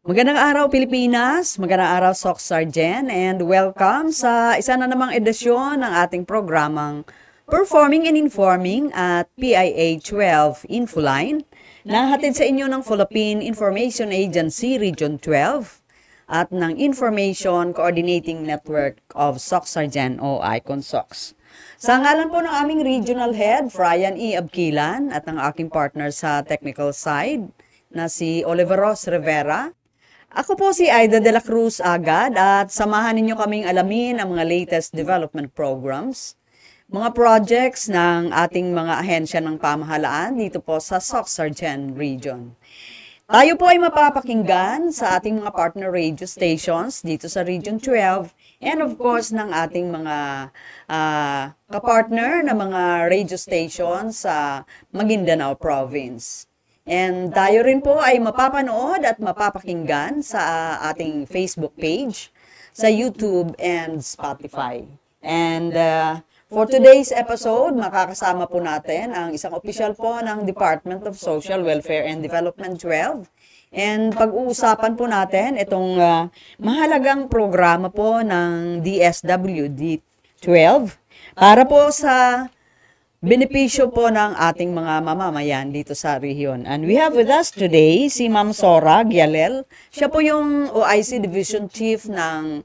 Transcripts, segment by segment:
Magandang araw Pilipinas, magandang araw Soc Sargent, and welcome sa isa na namang edisyon ng ating programang Performing and Informing at PIA 12 Infoline na hatid sa inyo ng Philippine Information Agency Region 12 at ng Information Coordinating Network of Soc Sargent o ICON-SOX. Sa ngalan po ng aming Regional Head, Brian E. Abquilan, at ng aking partner sa technical side na si Oliveros Rivera, ako po si Aida de la Cruz Agad at samahan ninyo kaming alamin ang mga latest development programs, mga projects ng ating mga ahensya ng pamahalaan dito po sa Soc Sargent Region. Tayo po ay mapapakinggan sa ating mga partner radio stations dito sa Region 12 and of course ng ating mga kapartner na mga radio stations sa Maguindanao Province. And tayo rin po ay mapapanood at mapapakinggan sa ating Facebook page, sa YouTube and Spotify. And for today's episode, makakasama po natin ang isang opisyal po ng Department of Social Welfare and Development 12. And pag-uusapan po natin itong mahalagang programa po ng DSWD 12 para po sa benepisyo po ng ating mga mamamayan dito sa rehiyon. And we have with us today si Ma'am Sora Gialel. Siya po yung OIC Division Chief ng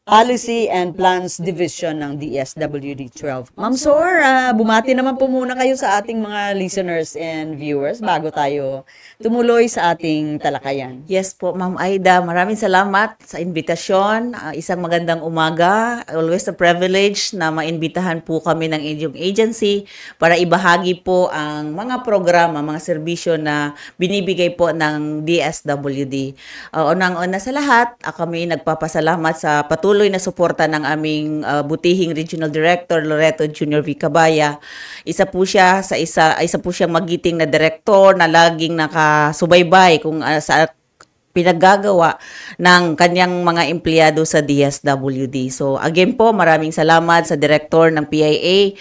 Policy and Plans Division ng DSWD 12. Ma'am Sor, bumati naman po muna kayo sa ating mga listeners and viewers bago tayo tumuloy sa ating talakayan. Yes po, Ma'am Aida. Maraming salamat sa invitasyon. Isang magandang umaga. Always a privilege na maimbitahan po kami ng inyong agency para ibahagi po ang mga programa, mga serbisyo na binibigay po ng DSWD. Unang-una sa lahat, kami nagpapasalamat sa patuloy na suporta ng aming butihing Regional Director Loreto Jr. V. Cabaya. Isa po siyang magiting na direktor na laging nakasubaybay kung sa pinaggagawa ng kanyang mga empleyado sa DSWD. So again po, maraming salamat sa direktor ng PIA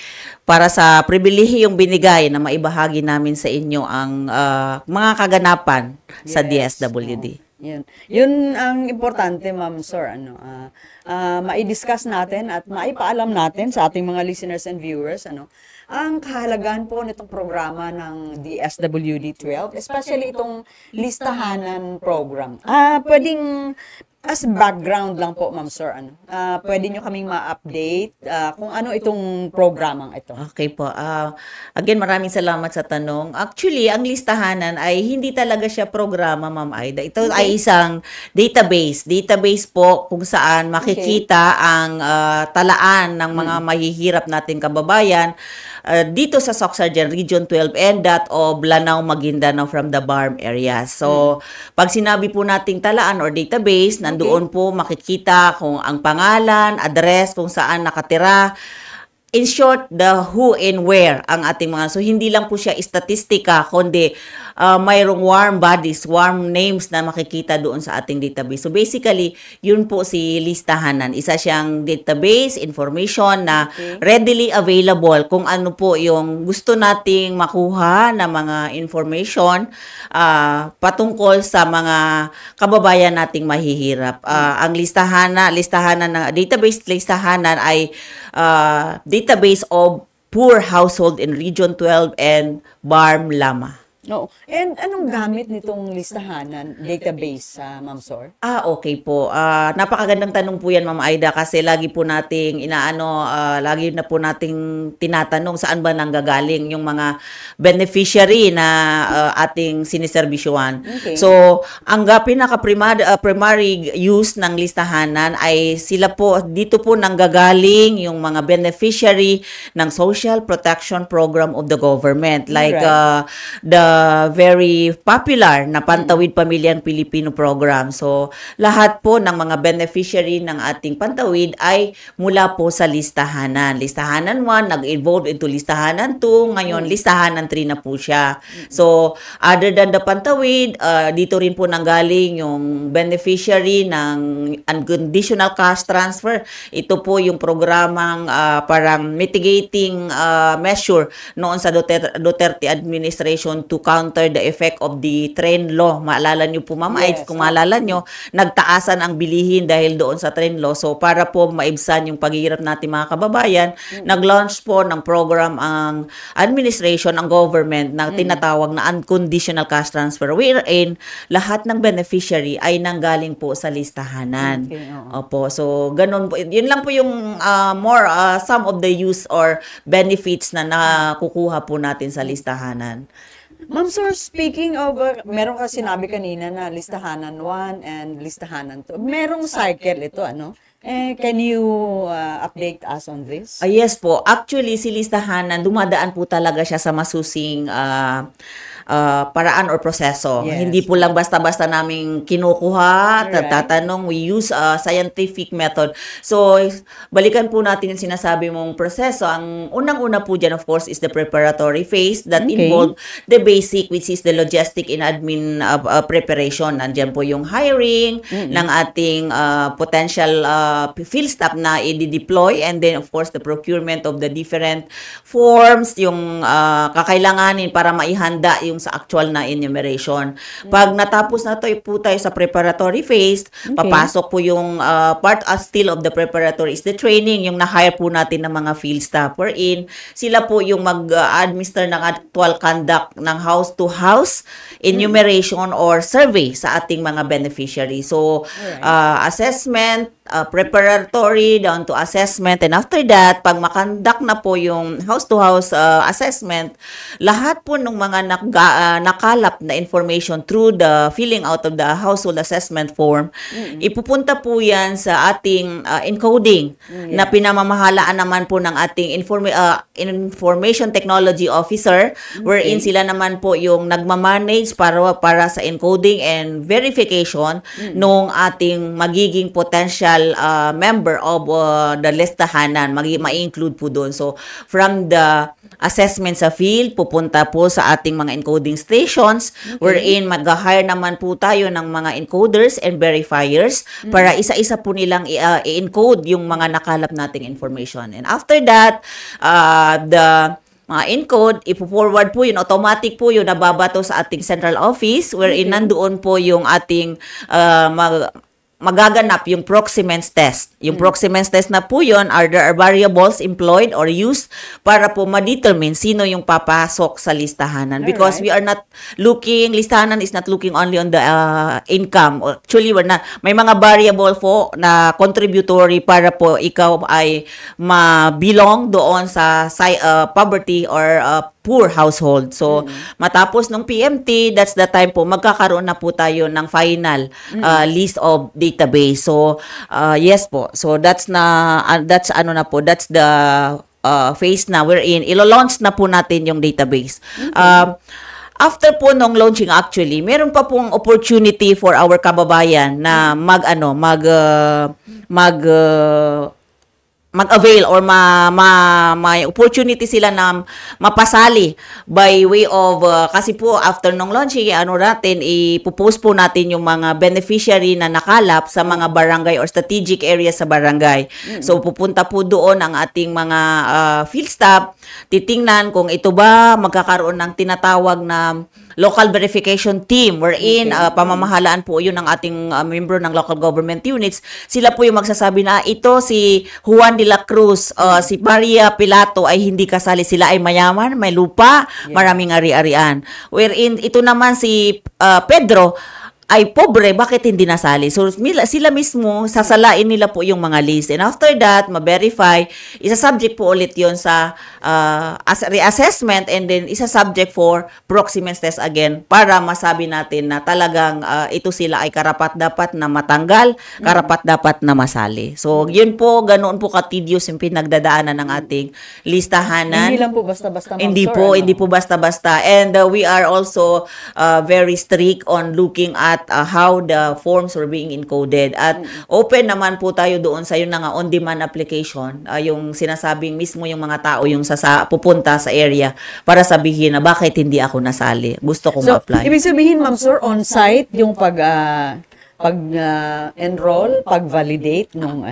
para sa pribilehiyong binigay na maibahagi namin sa inyo ang mga kaganapan sa DSWD. Yun ang importante, Ma'am Sor, mai-discuss natin at maipaalam natin sa ating mga listeners and viewers, ang kahalagahan po nitong programa ng DSWD 12, especially itong listahanan program. Pwedeng as background lang po, Ma'am Sor, pwede nyo kaming ma-update kung ano itong programang ito. Okay po. Again, maraming salamat sa tanong. Actually, ang listahanan ay hindi talaga siya programa, Ma'am Aida. Ito ay isang database. Database po kung saan makikita ang talaan ng mga mahihirap nating kababayan dito sa Soc Sargent Region 12 and that of Lanao, Maguindanao from the BARM area. So, pag sinabi po nating talaan or database, nandoon po makikita kung ang pangalan, address, kung saan nakatira. In short, the who and where ang ating mga. So, hindi lang po siya statistika, kundi mayroong warm bodies, warm names na makikita doon sa ating database. So, basically, yun po si listahanan. Isa siyang database, information na readily available kung ano po yung gusto nating makuha na mga information patungkol sa mga kababayan nating mahihirap. Ang listahanan ng database listahanan ay database of poor household in Region 12 and BARM Lama. No. And anong gamit nitong listahanan database, Ma'am Sor? Okay po. Napakagandang tanong po yan, Ma'am Aida, kasi lagi po nating lagi na po nating tinatanong saan ba nanggagaling yung mga beneficiary na ating siniserbisyuhan. Okay. So, ang primary use ng listahanan ay sila po, dito po nanggagaling yung mga beneficiary ng Social Protection Program of the government. Like the very popular na Pantawid Pamilyang Pilipino program. So, lahat po ng mga beneficiary ng ating Pantawid ay mula po sa listahanan. Listahanan 1, nag-evolve into listahanan 2, ngayon listahanan 3 na po siya. So, other than the Pantawid, dito rin po nanggaling yung beneficiary ng unconditional cash transfer. Ito po yung programang parang mitigating measure noon sa Duterte administration to counter the effect of the trend law. Maalala nyo po, Ma'am Aids, Yes, kung maalala nyo, nagtaasan ang bilihin dahil doon sa trend law. So, para po maibsan yung paghihirap natin mga kababayan, nag-launch po ng program ang administration, ang government, na tinatawag na unconditional cash transfer, wherein lahat ng beneficiary ay nanggaling po sa listahanan. Okay, oo. Opo. So, ganun po. Yun lang po yung some of the use or benefits na nakukuha po natin sa listahanan. Ma'am Sir, speaking of, meron ka sinabi kanina na listahanan 1 and listahanan 2. Merong cycle ito, ano? Can you update us on this? Yes po. Actually, si listahanan, dumadaan po talaga siya sa masusing paraan or proseso. Yes. Hindi po lang basta-basta namin kinukuha, Alright. tatanong, we use a scientific method. So, balikan po natin yung sinasabi mong proseso. Ang unang-una po dyan, of course, is the preparatory phase that Okay. involve the basic, which is the logistic and admin preparation. Nandiyan po yung hiring ng ating potential field staff na i-deploy, and then, of course, the procurement of the different forms, yung kakailanganin para maihanda yung sa actual na enumeration. Pag natapos na to, po tayo sa preparatory phase, papasok po yung part still of the preparatory is the training, yung na-hire po natin ng mga field staff. Wherein, sila po yung mag-administer ng actual conduct ng house-to-house enumeration or survey sa ating mga beneficiaries. So, assessment, preparatory down to assessment, and after that, pag makandak na po yung house-to-house assessment, lahat po ng mga nakalap na information through the filling out of the household assessment form, ipupunta po yan sa ating encoding na pinamamahalaan naman po ng ating information technology officer, wherein sila naman po yung nagmamanage para sa encoding and verification nung ating magiging potential member of the listahanan, ma-include po doon. So, from the assessment sa field, pupunta po sa ating mga encoding stations, wherein mag-hire naman po tayo ng mga encoders and verifiers para isa-isa po nilang i-encode yung mga nakalap nating information. And after that, the mga encode, ipo-forward po yun, automatic po yun, nababato sa ating central office, wherein nandoon po yung ating magaganap yung Proximens test. Yung Proximens test na po yun, there are variables employed or used para po ma-determine sino yung papasok sa listahanan. Because we are not looking, listahanan is not looking only on the income. Actually, may mga variable po na contributory para po ikaw ay ma-belong doon sa poverty or poor household. So, matapos ng PMT, that's the time po, magkakaroon na po tayo ng final list of database. So, yes po. So, that's the phase na we're in. Ilo-launch na po natin yung database. After po nung launching actually, meron pa pong opportunity for our kababayan na mag-avail or may opportunity sila na mapasali by way of kasi po after nung launching ipopost po natin yung mga beneficiary na nakalap sa mga barangay or strategic areas sa barangay. So pupunta po doon ang ating mga field staff, titingnan kung ito ba magkakaroon ng tinatawag na local verification team wherein pamamahalaan po yun ng ating member ng local government units. Sila po yung magsasabi na ito si Juan de la Cruz, si Maria Pilato ay hindi kasali. Sila ay mayaman, may lupa, maraming ari-arian. Wherein ito naman si Pedro ay pobre, bakit hindi nasali? So, sila mismo, sasalain nila po yung mga list. And after that, ma-verify, isa-subject po ulit yon sa reassessment, and then isa-subject for Proximens test again para masabi natin na talagang ito sila ay karapat-dapat na matanggal, karapat-dapat na masali. So, yun po, ganoon po ka-tedious yung pinagdadaanan ng ating listahanan. Hindi lang po basta-basta, Ma'am Hindi Sir, po, hindi po basta-basta. And we are also very strict on looking at how the forms were being encoded. At open naman po tayo doon sa yun na nga on-demand application, yung sinasabing mismo yung mga tao yung pupunta sa area para sabihin na bakit hindi ako nasali. Gusto kong So, apply. ibig sabihin, Ma'am Sir, on-site yung pag-enroll, pag-validate nung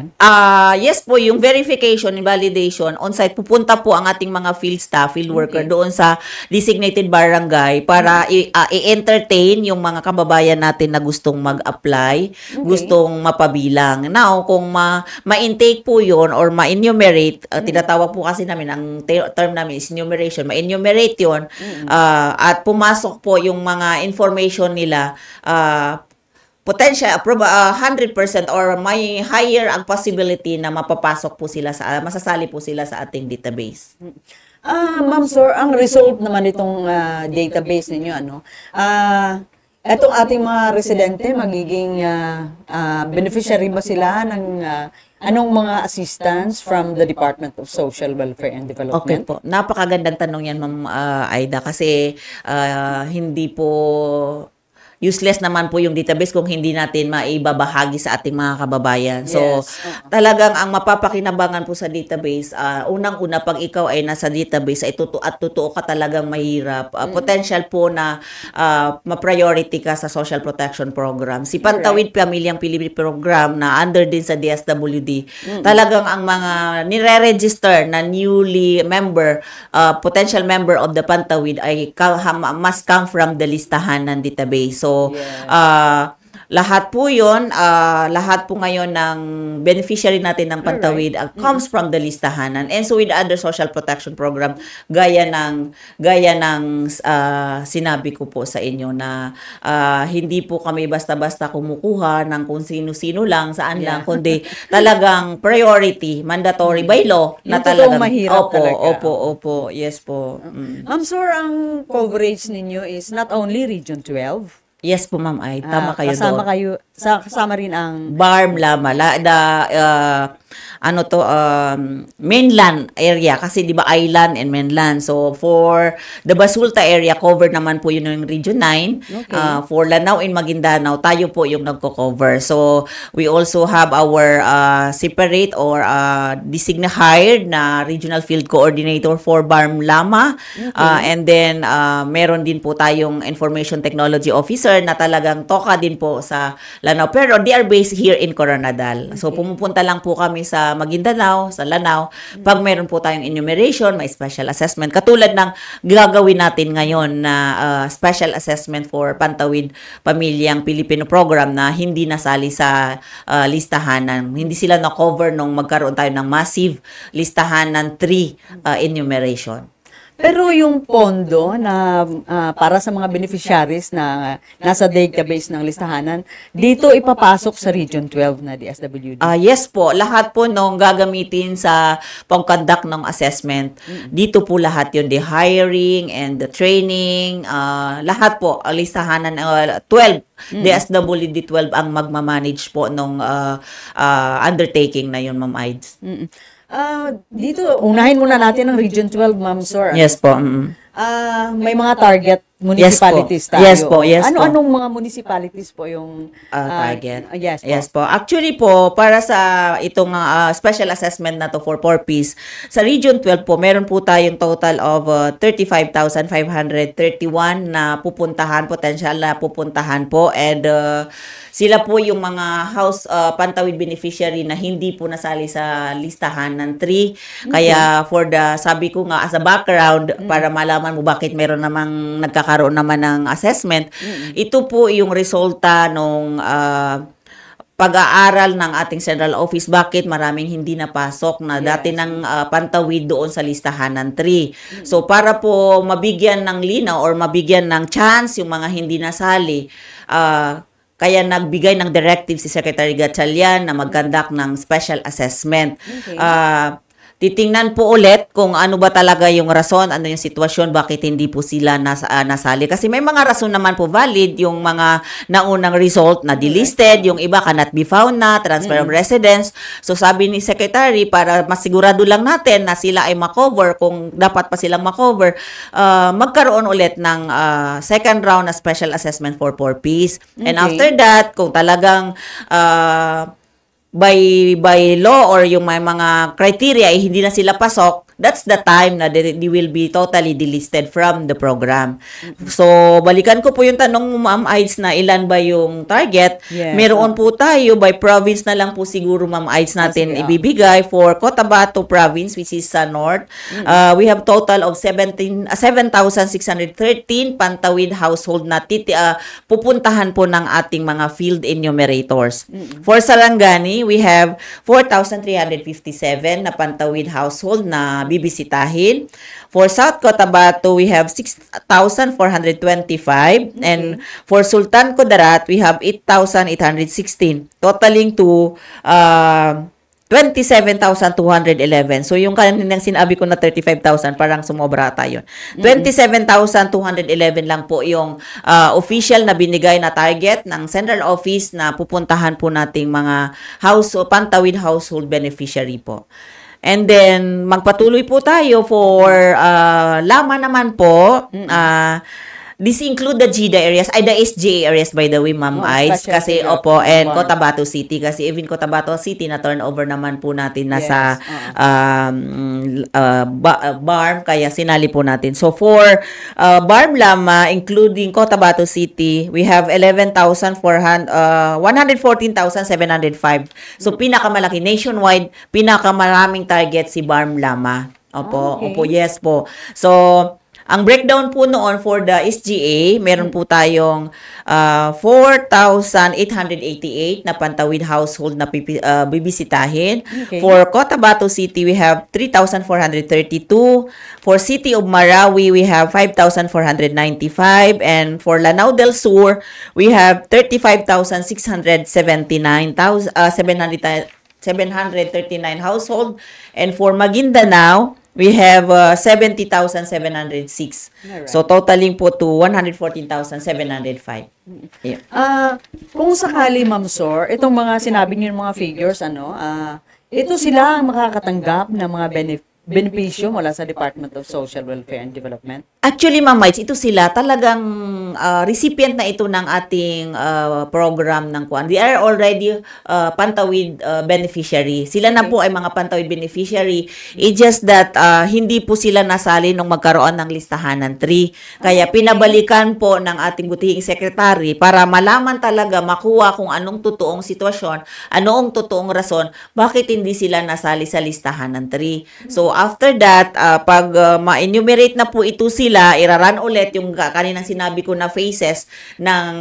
Yes po, yung verification and validation on-site, pupunta po ang ating mga field staff, field worker doon sa designated barangay para i-entertain yung mga kababayan natin na gustong mag-apply, gustong mapabilang. Now, kung ma-intake po yun or ma-enumerate, tinatawag po kasi namin, ang term namin is enumeration, ma-enumerate yun, at pumasok po yung mga information nila, potential 100% or may higher ang possibility na mapapasok po sila masasali po sila sa ating database. Ma'am Sir, ang result naman itong database ninyo, etong ating mga residente, magiging beneficiary ba sila ng anong mga assistance from the Department of Social Welfare and Development? Okay po. Napakagandang tanong yan, Ma'am Aida, kasi hindi po useless naman po yung database kung hindi natin maibabahagi sa ating mga kababayan. So, talagang ang mapapakinabangan po sa database, unang-una, pag ikaw ay nasa database, ay totoo ka talagang mahirap. Potential po na ma-priority ka sa Social Protection Program. Si Pantawid Pamilyang Pilipino Program na under din sa DSWD, talagang ang mga nire-register na newly potential member of the Pantawid ay must come from the listahan ng database. So, lahat po yun, lahat po ngayon ng beneficiary natin ng Pantawid comes from the listahanan. And so with other social protection program, gaya ng sinabi ko po sa inyo na hindi po kami basta-basta kumukuha ng kung sino-sino lang, saan lang, kundi talagang priority, mandatory by law na talagang mahirap talaga. Opo, yes po. Ma'am Sir, ang coverage ninyo is not only Region 12. Yes po, Ma'am Ay. Tama kayo doon. Kasama rin ang Barm Lama, mainland area kasi 'di ba island and mainland. So for the Basulta area, covered naman po yun ng Region 9. For Lanao and Maguindanao, tayo po yung nagko-cover. So we also have our separate or designated hired na regional field coordinator for Barm Lama. And then meron din po tayong information technology officer na talagang toka din po sa Lanao. Pero they are based here in Coronadal. So pumupunta lang po kami sa Maguindanao, sa Lanao. Pag meron po tayong enumeration, may special assessment. Katulad ng gagawin natin ngayon na special assessment for Pantawid Pamilyang Pilipino Program na hindi nasali sa listahanan. Hindi sila na-cover nung magkaroon tayo ng massive listahan ng 3 enumeration. Pero yung pondo na para sa mga beneficiaries na nasa database ng listahanan, dito ipapasok sa Region 12 na DSWD? Yes po. Lahat po nung gagamitin sa pag-conduct ng assessment, dito po lahat yun. The hiring and the training, lahat po. Listahanan, 12. DSWD 12 ang magmamanage po nung undertaking na yun, Ma'am Aids. Dito, unahin muna natin ang Region 12, Ma'am Sir. Yes po. May mga target municipalities tayo. Yes po. Anong mga municipalities po yung target? Yes po. Actually po, para sa itong special assessment na to for 4Ps, sa Region 12 po, meron po tayong total of 35,531 na potential na pupuntahan po. And sila po yung mga Pantawid beneficiary na hindi po nasali sa listahan ng 3. Kaya sabi ko nga as a background, para malaman mo bakit meron namang nagkakaroon naman ng assessment, ito po yung resulta nung pag-aaral ng ating central office, bakit maraming hindi napasok na dati ng Pantawid doon sa listahan ng 3. So para po mabigyan ng linaw or mabigyan ng chance yung mga hindi nasali, kaya nagbigay ng directive si Secretary Gatchalian na mag-conduct ng special assessment. Titingnan po ulit kung ano ba talaga yung rason, ano yung sitwasyon, bakit hindi po sila nasali. Kasi may mga rason naman po valid, yung mga naunang result na delisted, yung iba cannot be found na, transfer of residence. So sabi ni Secretary, para masigurado lang natin na sila ay makover, kung dapat pa silang makover, magkaroon ulit ng second round na special assessment for 4Ps. And after that, kung talagang by law or yung may mga criteria ay hindi na sila pasok, that's the time na they will be totally delisted from the program. So, balikan ko po yung tanong mo, Ma'am Aids, na ilan ba yung target. Yes. Meron po tayo, by province na lang po siguro, Ma'am Aids, natin Sige, ibibigay. For Cotabato province, which is sa north, we have total of 7,613 Pantawid household na pupuntahan po ng ating mga field enumerators. For Sarangani, we have 4,357 na Pantawid household na bibisitahin. For South Cotabato, we have 6,425. And for Sultan Kudarat, we have 8,816. Totaling to 27,211. So, yung kaninang sinabi ko na 35,000, parang sumobra tayo. 27,211 lang po yung official na binigay na target ng Central Office na pupuntahan po nating mga Pantawid household beneficiary po. And then, magpatuloy po tayo for Lama naman po. This include the GIDA areas, the SGA areas, by the way, Ma'am Aids, kasi and Cotabato City, kasi even Cotabato City na turnover naman po natin nasa BARM, kaya sinali po natin. So for BARM Lama, including Cotabato City, we have 114,705. So pinakamalaki nationwide, pinakamaraming target si BARM Lama. Opo, yes po. So ang breakdown po noon for the SGA, meron po tayong 4,888 na Pantawid household na bibisitahin. For Cotabato City, we have 3,432. For City of Marawi, we have 5,495. And for Lanao del Sur, we have 35,679 household. And for Maguindanao, we have 70,706. So, totaling po to 114,705. Yeah. Kung sakali, Ma'am Sor, itong mga sinabi niyo mga figures, ito sila ang makakatanggap ng mga benepisyo mula sa Department of Social Welfare and Development? Actually, Ma'am Mites, ito sila talagang recipient na ito ng ating program ng Kuan. They are already Pantawid beneficiary. Sila na po ay mga Pantawid beneficiary. It's just that hindi po sila nasali nung magkaroon ng listahanan 3. Kaya pinabalikan po ng ating butihing secretary para malaman talaga, makuha kung anong totoong sitwasyon, anong totoong rason, bakit hindi sila nasali sa listahanan 3. So, after that, pag ma-enumerate na po ito sila, iraran ulit yung kaninang sinabi ko na phases ng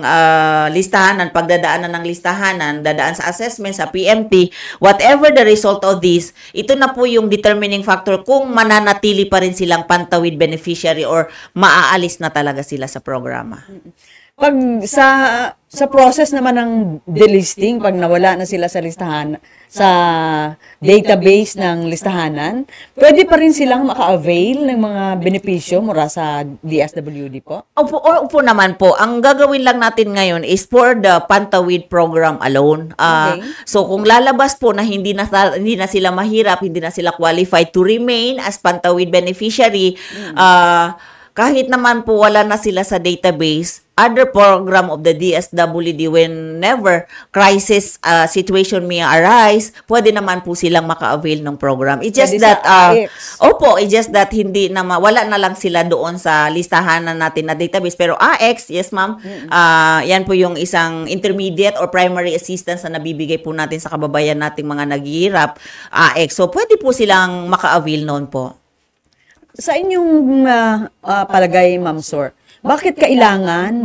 listahanan, pagdadaanan ng listahanan, dadaan sa assessment, sa PMT, whatever the result of this, ito na po yung determining factor kung mananatili pa rin silang Pantawid beneficiary or maaalis na talaga sila sa programa. Pag sa process naman ng delisting, pag nawala na sila sa listahan, sa database ng listahanan, pwede pa rin silang maka-avail ng mga benepisyo mula sa DSWD po? Opo naman po. Ang gagawin lang natin ngayon is for the Pantawid program alone. So kung lalabas po na hindi na sila mahirap, hindi na sila qualified to remain as Pantawid beneficiary, kahit naman po wala na sila sa database, other program of the DSWD, whenever crisis situation may arise, pwede naman po silang maka-avail ng program. It's just that, it's just that hindi na wala na lang sila doon sa listahan natin na database. Pero AX, yes ma'am, yan po yung isang intermediate or primary assistance na nabibigay po natin sa kababayan nating mga naghihirap, AX. So, pwede po silang maka-avail noon po. Sa inyong palagay, Ma'am Sor, bakit kailangan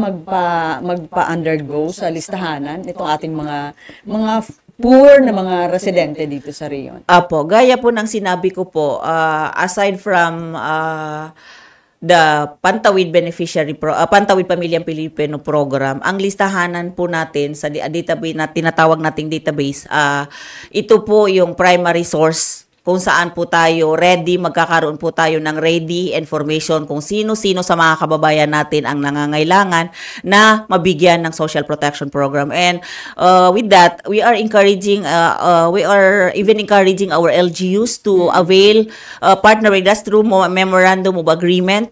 magpa-undergo sa listahanan itong ating mga poor na mga residente dito sa Rion? Apo, gaya po ng sinabi ko po, aside from the Pantawid beneficiary Pantawid Pamilyang Pilipino program, ang listahanan po natin sa database na tinatawag nating database, ito po yung primary source kung saan po tayo magkakaroon po tayo ng ready information kung sino-sino sa mga kababayan natin ang nangangailangan na mabigyan ng social protection program. And with that, we are encouraging our LGUs to avail, partner with us through memorandum of agreement.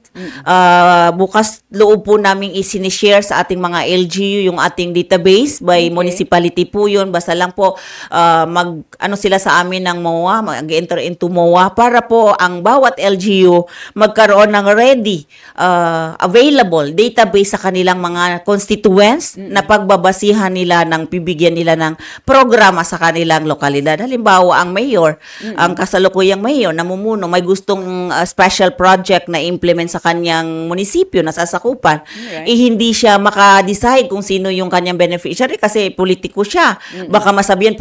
Bukas loob po namin isinishare sa ating mga LGU yung ating database by municipality po yun. Basta lang po sila sa amin ng MOA, mag-enter into MOA para po ang bawat LGU magkaroon ng ready, available database sa kanilang mga constituents na pagbabasihan nila ng bibigyan nila ng programa sa kanilang lokalidad. Halimbawa, ang mayor, ang kasalukuyang mayor, namumuno, may gustong special project na implement sa kanyang munisipyo na sasakupan, hindi siya maka-decide kung sino yung kanyang beneficiary kasi politiko siya. Baka masabihan,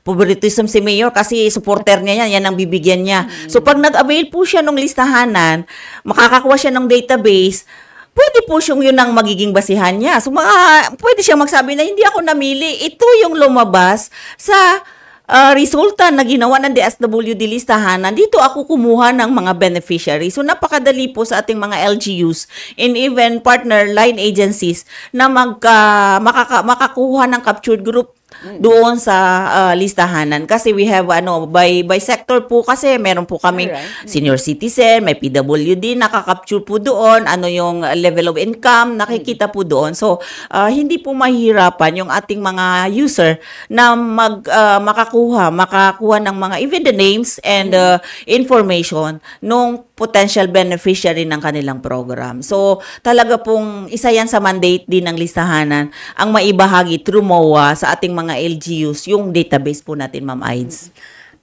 favoritism si mayor kasi supporter niya yan ang bibigyan niya. So, pag nag-avail po siya ng listahanan, makakakuha siya ng database, pwede po siyang yun ang magiging basihan niya. So, pwede siyang magsabi na hindi ako namili. Ito yung lumabas sa resulta na ginawa ng DSWD listahanan. Dito ako kumuha ng mga beneficiaries. So, napakadali po sa ating mga LGUs and even partner line agencies na makakuha ng captured group doon sa listahanan kasi we have by sector po kasi meron po kami senior citizen, may PWD nakaka-capture po doon, yung level of income nakikita po doon. So hindi po mahihirapan yung ating mga user na makakuha ng mga even the names and information nung potential beneficiary ng kanilang program. So talaga pong isa yan sa mandate din ng listahanan ang maibahagi through MOA sa ating mga LGUs, yung database po natin, Ma'am Aids.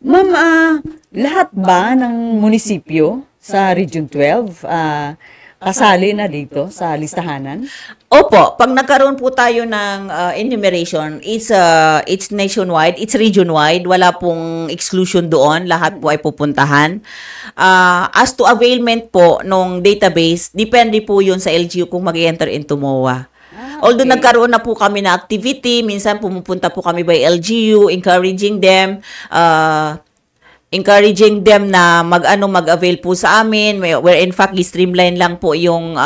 Ma'am, lahat ba ng munisipyo sa Region 12 kasali na dito sa listahanan? Opo, pag nagkaroon po tayo ng enumeration, it's nationwide, it's region-wide, wala pong exclusion doon, lahat po ay pupuntahan. As to availment po ng database, depende po yun sa LGU kung mag-enter into MOA. Although nagkaroon na po kami na activity, minsan pumupunta po kami by LGU, encouraging them na mag-avail po sa amin, where in fact, i-streamline lang po yung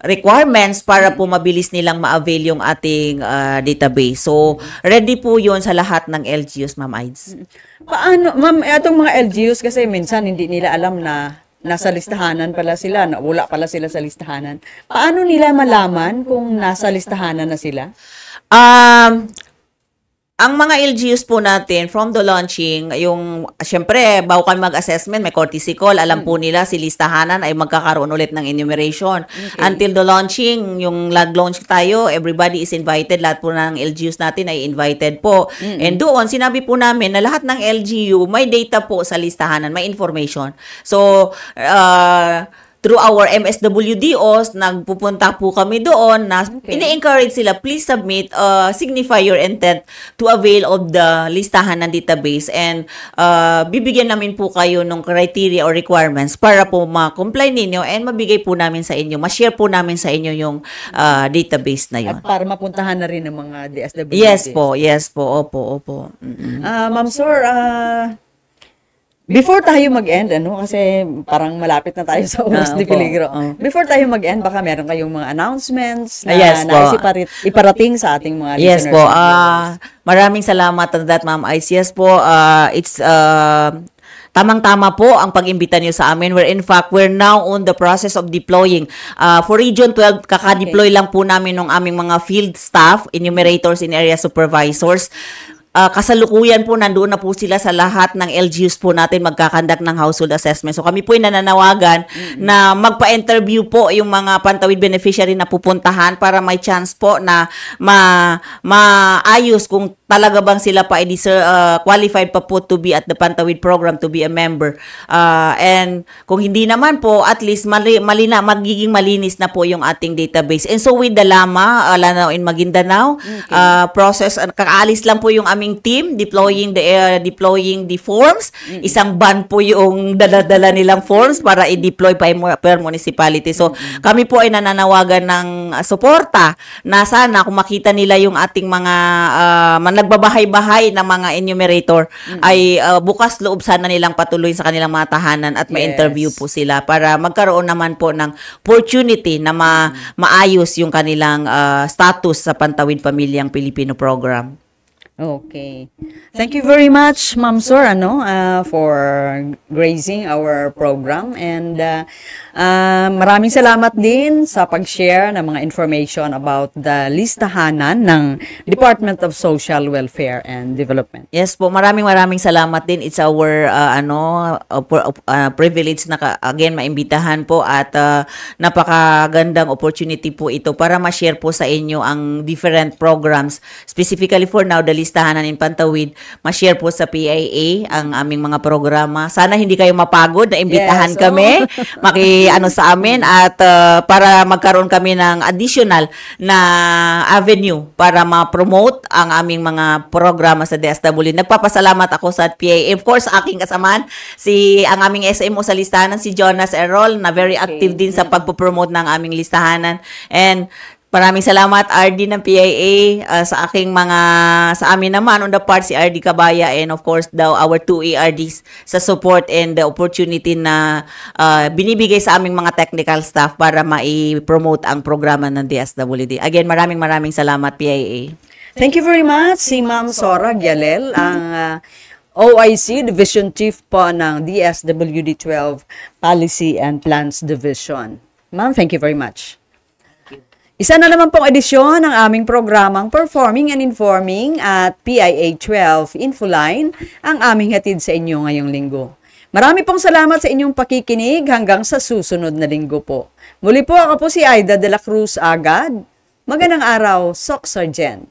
requirements para po mabilis nilang ma-avail yung ating database. So, ready po yun sa lahat ng LGUs, Ma'am Aids. Paano, ma'am, itong mga LGUs kasi minsan hindi nila alam na nasa listahanan pala sila, wala pala sila sa listahanan. Paano nila malaman kung nasa listahanan na sila? Ang mga LGUs po natin, from the launching, syempre, bago kami mag-assessment, may courtesy call, alam po nila si listahanan ay magkakaroon ulit ng enumeration. Okay. Until the launching, yung launch tayo, everybody is invited, lahat po ng LGUs natin ay invited po. And doon, sinabi po namin na lahat ng LGU, may data po sa listahanan, may information. So, through our MSWDOs, nagpupunta po kami doon na ini-encourage sila, please submit, signify your intent to avail of the listahan ng database and bibigyan namin po kayo ng criteria or requirements para po ma-comply ninyo and mabigay po namin sa inyo, ma-share po namin sa inyo yung database na yun. At para mapuntahan na rin ng mga DSWD. Yes po, opo. Ma'am Sor, before tayo mag-end, kasi parang malapit na tayo sa oras ni Peligro. Before tayo mag-end, baka meron kayong mga announcements na iparating sa ating mga listeners. Yes po. Maraming salamat on that, Ma'am Ice. Yes po, it's tamang-tama po ang pag-imbita niyo sa amin. In fact, we're now on the process of deploying. For Region 12, kaka-deploy lang po namin ng aming mga field staff, enumerators and area supervisors. Kasalukuyan po, nandoon na po sila sa lahat ng LGUs po natin magkakandak ng household assessment. So kami po ay nananawagan na magpa-interview po yung mga pantawid beneficiary na pupuntahan para may chance po na maayos kung talaga bang sila pa qualified pa po to be at the Pantawid program, to be a member. And kung hindi naman po, at least magiging malinis na po yung ating database. And so with the LAMA, Lanao in Maguindanao, process, kakaalis lang po yung aming team, deploying the forms. Isang ban po yung dala-dala nilang forms para i-deploy per municipality. So kami po ay nananawagan ng suporta na sana kung makita nila yung ating mga nagbabahay-bahay ng mga enumerator ay bukas loob sana nilang patuloy sa kanilang mga tahanan at ma-interview po sila para magkaroon naman po ng opportunity na maayos yung kanilang status sa Pantawid Pamilyang Pilipino program. Okay. Thank you very much, Ma'am Sor, for gracing our program. And maraming salamat din sa pag-share ng mga information about the listahanan ng Department of Social Welfare and Development. Yes po, maraming salamat din. It's our privilege na again maimbitahan po at napakagandang opportunity po ito para ma-share po sa inyo ang different programs. Specifically for now, the listahanan in Pantawid, ma-share po sa PIA ang aming mga programa. Sana hindi kayo mapagod na imbitahan Yes, kami sa amin at para magkaroon kami ng additional na avenue para ma-promote ang aming mga programa sa DSWD. Nagpapasalamat ako sa PIA. Of course, aking kasamaan, ang aming SMO sa listahanan, si Jonas Errol, na very active din sa pagpo-promote ng aming listahanan. And maraming salamat RD ng PIA sa amin naman on the part si RD Cabaya and of course our 2 ERDs sa support and the opportunity na binibigay sa aming mga technical staff para mai-promote ang programa ng DSWD. Again, maraming salamat PIA. Thank you very much, si Ma'am Sora Gialel, ang OIC Division Chief po ng DSWD 12 Policy and Plans Division. Ma'am, thank you very much. Isa na naman pong edisyon ng aming programang Performing and Informing at PIA 12 Infoline ang aming hatid sa inyo ngayong linggo. Marami pong salamat sa inyong pakikinig hanggang sa susunod na linggo po. Muli po ako po si Aida de la Cruz Agad. Magandang araw, Soc Sergeant.